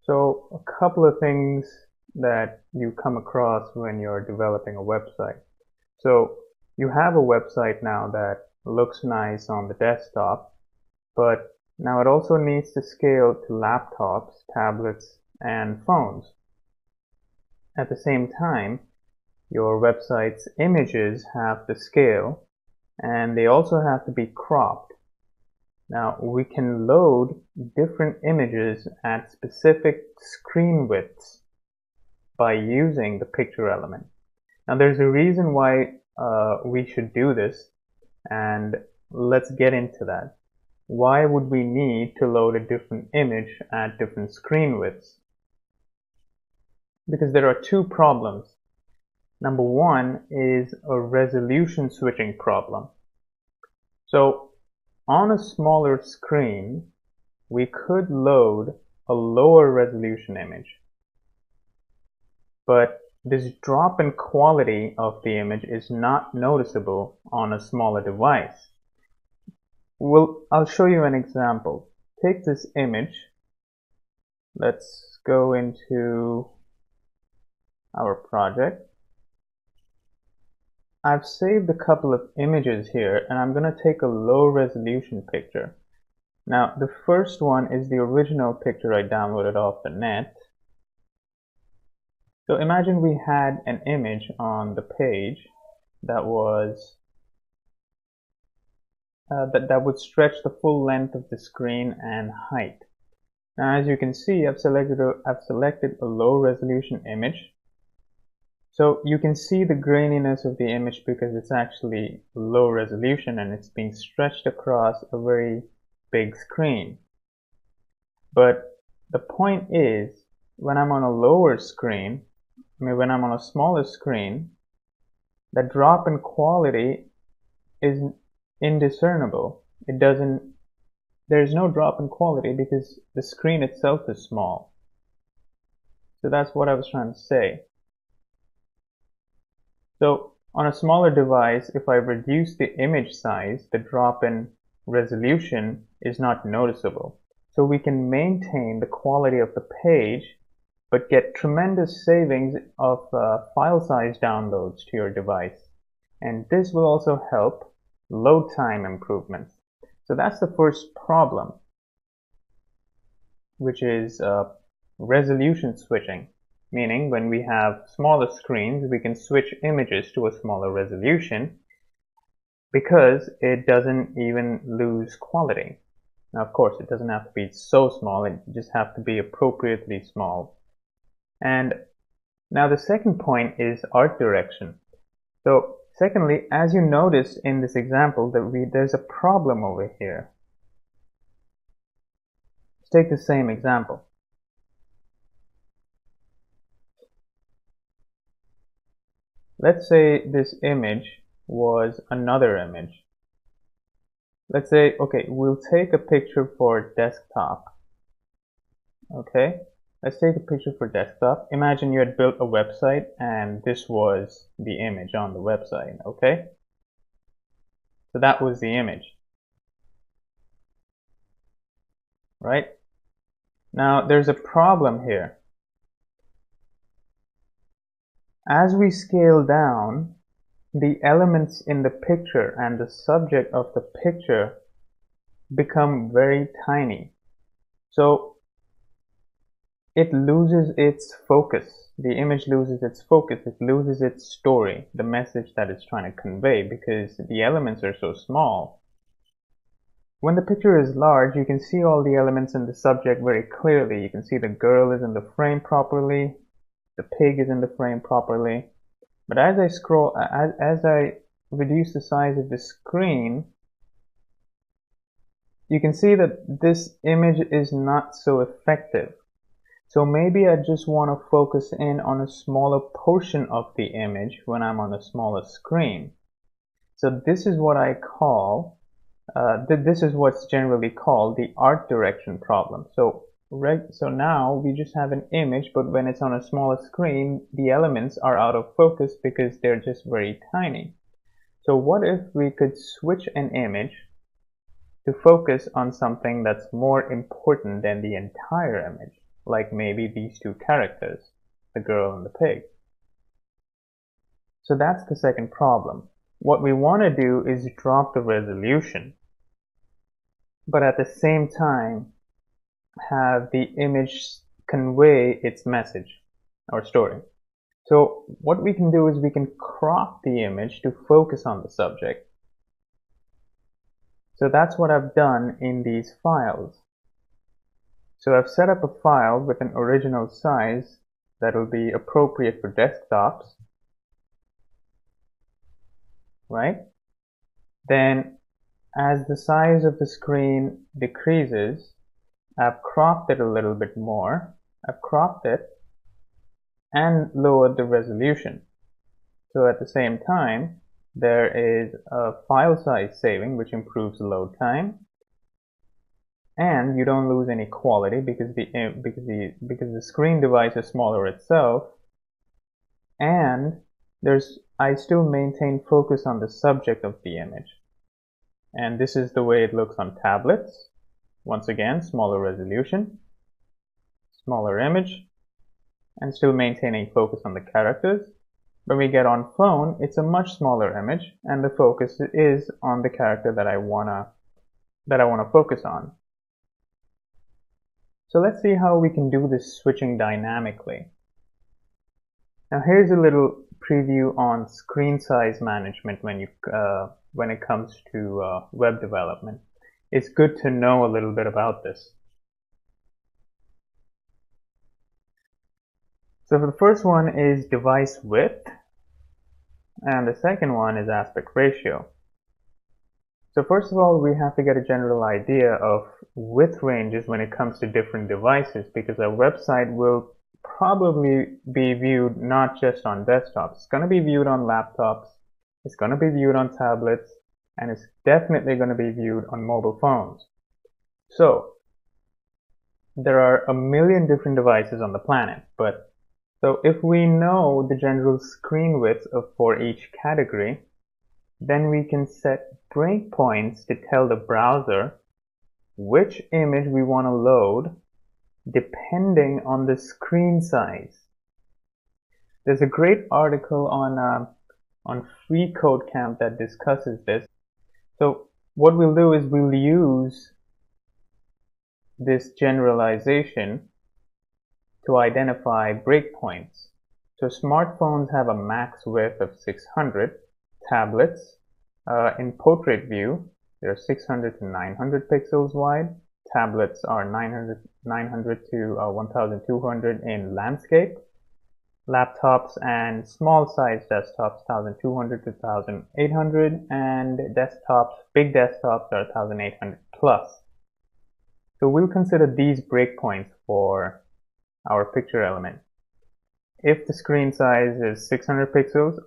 So a couple of things that you come across when you're developing a website. So you have a website now that looks nice on the desktop, but now it also needs to scale to laptops, tablets, and phones. At the same time, your website's images have to scale, and they also have to be cropped. Now we can load different images at specific screen widths by using the picture element. Now there's a reason why we should do this, and let's get into that. Why would we need to load a different image at different screen widths? Because there are two problems. Number one is a resolution switching problem. So on a smaller screen, we could load a lower resolution image. But this drop in quality of the image is not noticeable on a smaller device. I'll show you an example. Take this image. Let's go into our project. I've saved a couple of images here, and I'm going to take a low resolution picture. Now, the first one is the original picture I downloaded off the net. So imagine we had an image on the page that was that would stretch the full length of the screen and height. Now, as you can see, I've selected a low resolution image. So you can see the graininess of the image because it's actually low resolution and it's being stretched across a very big screen. But the point is, when I'm on a lower screen, when I'm on a smaller screen, the drop in quality is indiscernible. There's no drop in quality because the screen itself is small. So that's what I was trying to say. So on a smaller device, if I reduce the image size, the drop in resolution is not noticeable. So we can maintain the quality of the page, but get tremendous savings of file size downloads to your device. And this will also help load time improvements. So that's the first problem, which is resolution switching. Meaning when we have smaller screens, we can switch images to a smaller resolution because it doesn't even lose quality. Now, of course, it doesn't have to be so small, it just has to be appropriately small. And now the second point is art direction. So secondly, as you notice in this example, there's a problem over here. Let's take the same example. Let's say this image was another image. Let's say, okay, we'll take a picture for desktop. Okay, let's take a picture for desktop. Imagine you had built a website and this was the image on the website, okay? So that was the image, right? Now there's a problem here. As we scale down, the elements in the picture and the subject of the picture become very tiny. So it loses its focus. The image loses its focus. It loses its story, the message that it's trying to convey, because the elements are so small. When the picture is large, you can see all the elements in the subject very clearly. You can see the girl is in the frame properly. The pig is in the frame properly. But as I reduce the size of the screen, you can see that this image is not so effective. So maybe I just want to focus in on a smaller portion of the image when I'm on a smaller screen. So this is what I call, this is what's generally called the art direction problem. So now we just have an image, but when it's on a smaller screen, the elements are out of focus because they're just very tiny. So what if we could switch an image to focus on something that's more important than the entire image? like maybe these two characters, the girl and the pig. So that's the second problem. What we want to do is drop the resolution, but at the same time have the image convey its message or story. So what we can do is we can crop the image to focus on the subject. So that's what I've done in these files. So I've set up a file with an original size that will be appropriate for desktops, right? Then as the size of the screen decreases, I've cropped it a little bit more. I've cropped it and lowered the resolution. So at the same time, there is a file size saving, which improves load time, and you don't lose any quality because the screen device is smaller itself, and I still maintain focus on the subject of the image. And this is the way it looks on tablets. Once again, smaller resolution, smaller image, and still maintaining focus on the characters. When we get on phone, it's a much smaller image, and the focus is on the character that I wanna focus on. So let's see how we can do this switching dynamically. Now here's a little preview on screen size management when it comes to web development. It's good to know a little bit about this. So the first one is device width, and the second one is aspect ratio. So first of all, we have to get a general idea of width ranges when it comes to different devices, because a website will probably be viewed not just on desktops. It's going to be viewed on laptops, it's going to be viewed on tablets, and it's definitely going to be viewed on mobile phones. So there are a million different devices on the planet, so if we know the general screen width for each category, then we can set breakpoints to tell the browser which image we want to load depending on the screen size. There's a great article on Free Code Camp that discusses this. So what we'll do is we'll use this generalization to identify breakpoints. So smartphones have a max width of 600. Tablets, in portrait view, they're 600 to 900 pixels wide. Tablets are 900 to 1200 in landscape. Laptops and small size desktops, 1200 to 1800, and big desktops are 1800 plus. So we'll consider these breakpoints for our picture element. If the screen size is 600 pixels,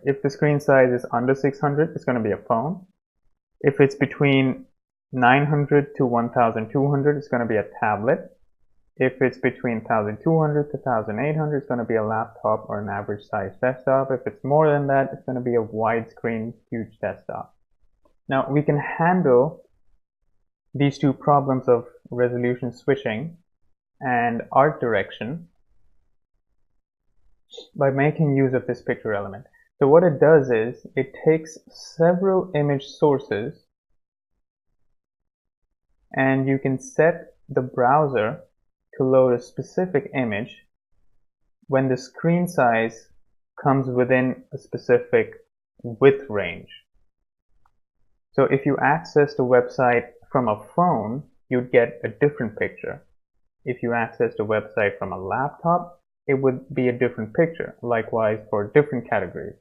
if the screen size is under 600, it's going to be a phone. If it's between 900 to 1200, it's going to be a tablet. If it's between 1200 to 1800, it's going to be a laptop or an average size desktop. If it's more than that, it's going to be a widescreen, huge desktop. Now we can handle these two problems of resolution switching and art direction by making use of this picture element. So what it does is it takes several image sources, and you can set the browser to load a specific image when the screen size comes within a specific width range. So if you access the website from a phone, you'd get a different picture. If you access the website from a laptop, it would be a different picture. Likewise for different categories.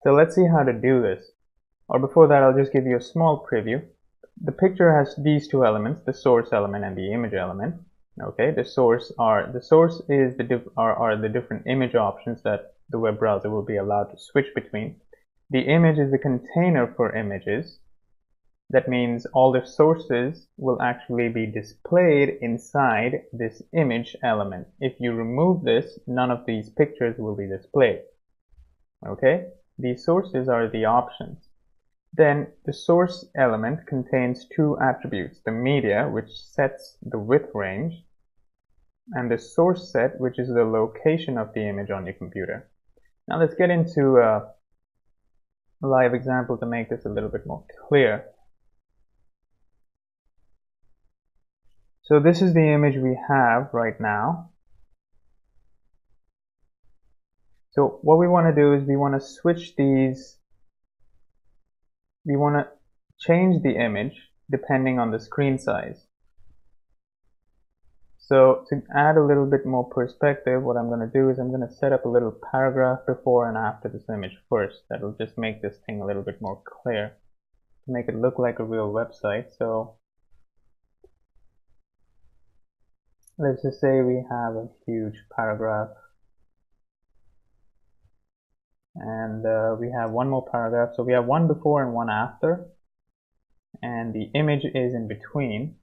So let's see how to do this. Or before that, I'll just give you a small preview. The picture has these two elements, the source element and the image element. Okay, the source are the different image options that the web browser will be allowed to switch between. The image is the container for images. That means all the sources will actually be displayed inside this image element. If you remove this, none of these pictures will be displayed. Okay, these sources are the options. Then the source element contains two attributes, the media, which sets the width range, and the source set, which is the location of the image on your computer. Now let's get into a live example to make this a little bit more clear. So this is the image we have right now. So what we want to do is we want to switch these, we want to change the image depending on the screen size. So to add a little bit more perspective, what I'm going to do is I'm going to set up a little paragraph before and after this image first. That'll just make this thing a little bit more clear, to make it look like a real website. So let's just say we have a huge paragraph, and we have one more paragraph. So we have one before and one after, and the image is in between.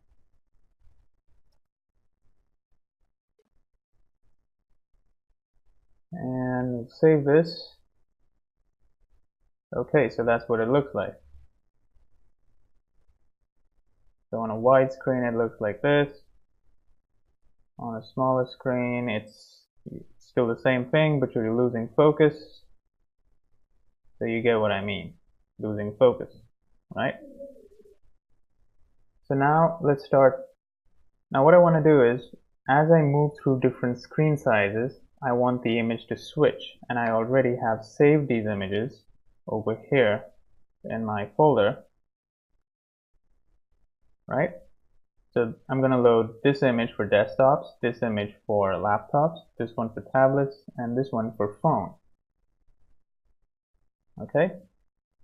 And we'll save this. Okay, so that's what it looks like. So on a wide screen it looks like this. On a smaller screen it's still the same thing, but you're losing focus. So you get what I mean, losing focus, right? So now let's start. Now what I want to do is, as I move through different screen sizes, I want the image to switch, and I already have saved these images over here in my folder, right? So I'm going to load this image for desktops, this image for laptops, this one for tablets, and this one for phone. Okay,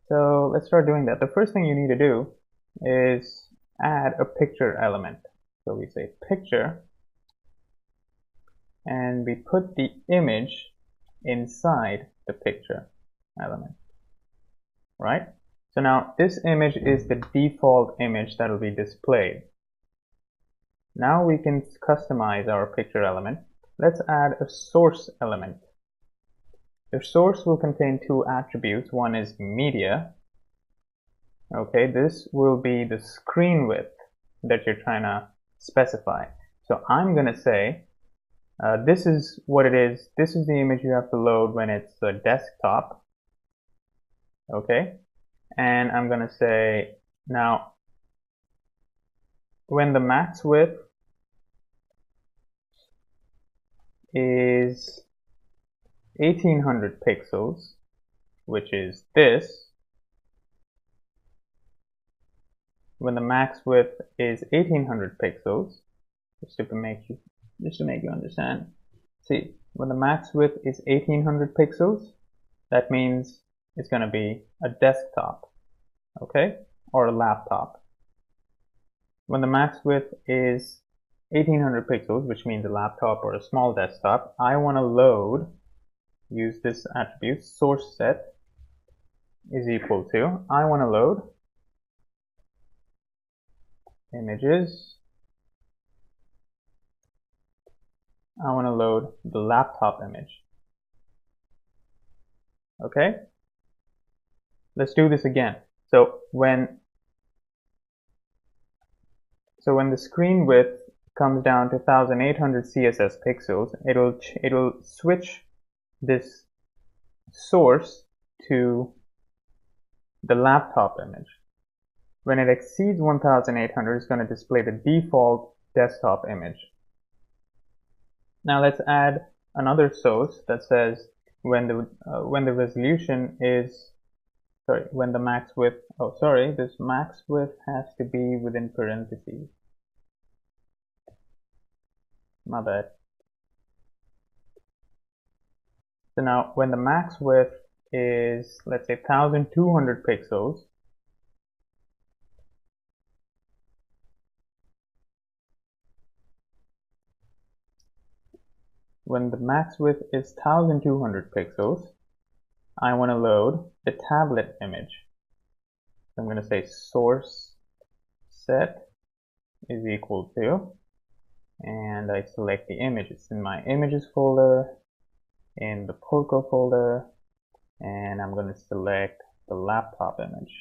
so let's start doing that. The first thing you need to do is add a picture element. So we say picture, and we put the image inside the picture element, right? So now this image is the default image that will be displayed. Now we can customize our picture element. Let's add a source element. The source will contain two attributes. One is media. Okay, this will be the screen width that you're trying to specify. So I'm going to say this is what it is. This is the image you have to load when it's a desktop. Okay, and I'm going to say now when the max width is 1800 pixels, which is this. When the max width is 1800 pixels, just to make you understand. See, when the max width is 1800 pixels, that means it's going to be a desktop, okay, or a laptop. When the max width is 1800 pixels, which means a laptop or a small desktop, I want to load, use this attribute, source set is equal to, I want to load images, I want to load the laptop image. Okay, let's do this again. So when the screen width comes down to 1800 CSS pixels, it'll switch this source to the laptop image. When it exceeds 1800, it's going to display the default desktop image. Now let's add another source that says when the resolution is, when the max width, this max width has to be within parentheses. My bad. So now when the max width is, let's say 1200 pixels, when the max width is 1200 pixels, I want to load the tablet image. So I'm going to say source set is equal to, and I select the image. It's in my images folder, in the Porco folder, and I'm going to select the laptop image.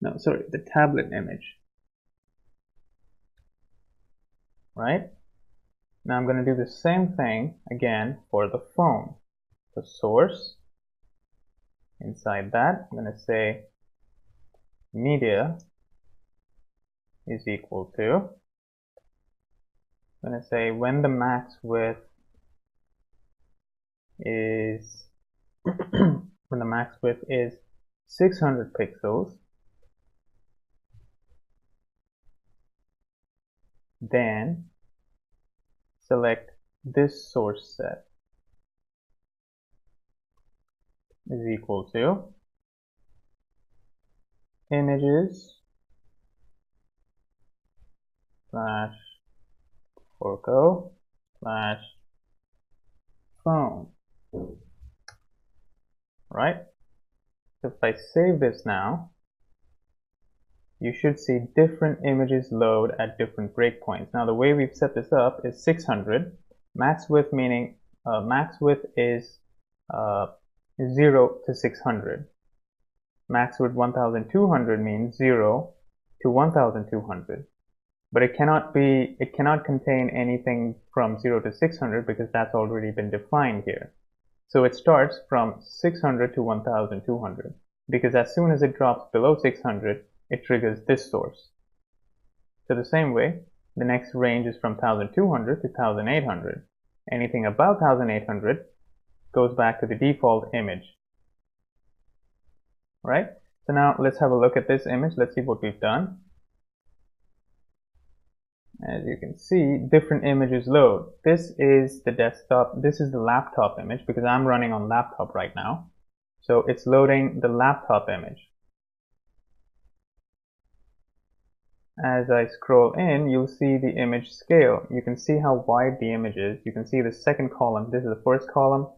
No, sorry, the tablet image. Right? Now I'm going to do the same thing again for the phone. The source, inside that, I'm going to say media is equal to, I'm going to say when the max width is when the max width is 600 pixels, then select this source set is equal to images slash Orco slash phone. Right? So if I save this now, you should see different images load at different breakpoints. Now the way we've set this up is 600. Max width meaning max width is 0 to 600. Max width 1200 means 0 to 1200. But it cannot contain anything from 0 to 600 because that's already been defined here. So it starts from 600 to 1200 because as soon as it drops below 600, it triggers this source. So the same way, the next range is from 1200 to 1800. Anything above 1800 goes back to the default image. Right? So now let's have a look at this image. Let's see what we've done. As you can see, different images load. This is the desktop, this is the laptop image because I'm running on laptop right now. So it's loading the laptop image. As I scroll in, you'll see the image scale. You can see how wide the image is. You can see the second column. This is the first column.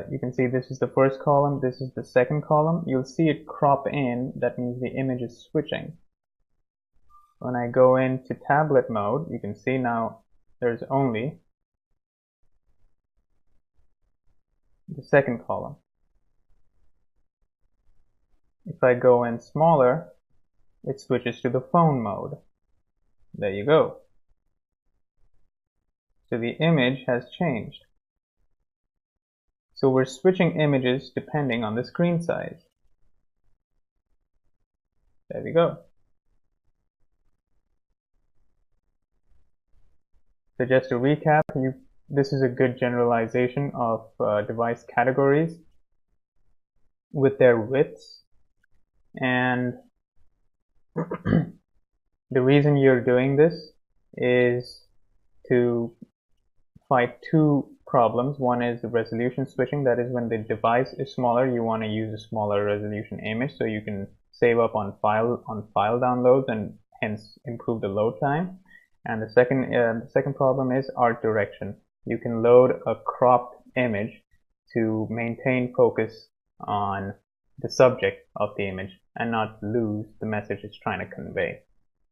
You can see this is the first column. This is the second column. You'll see it crop in. That means the image is switching. When I go into tablet mode, you can see now there's only the second column. If I go in smaller, it switches to the phone mode. There you go. So the image has changed. So we're switching images depending on the screen size. There we go. So just to recap, this is a good generalization of device categories with their widths. And the reason you're doing this is to fight two problems. One is the resolution switching. That is when the device is smaller, you want to use a smaller resolution image so you can save up on file downloads and hence improve the load time. And the second problem is art direction. You can load a cropped image to maintain focus on the subject of the image and not lose the message it's trying to convey.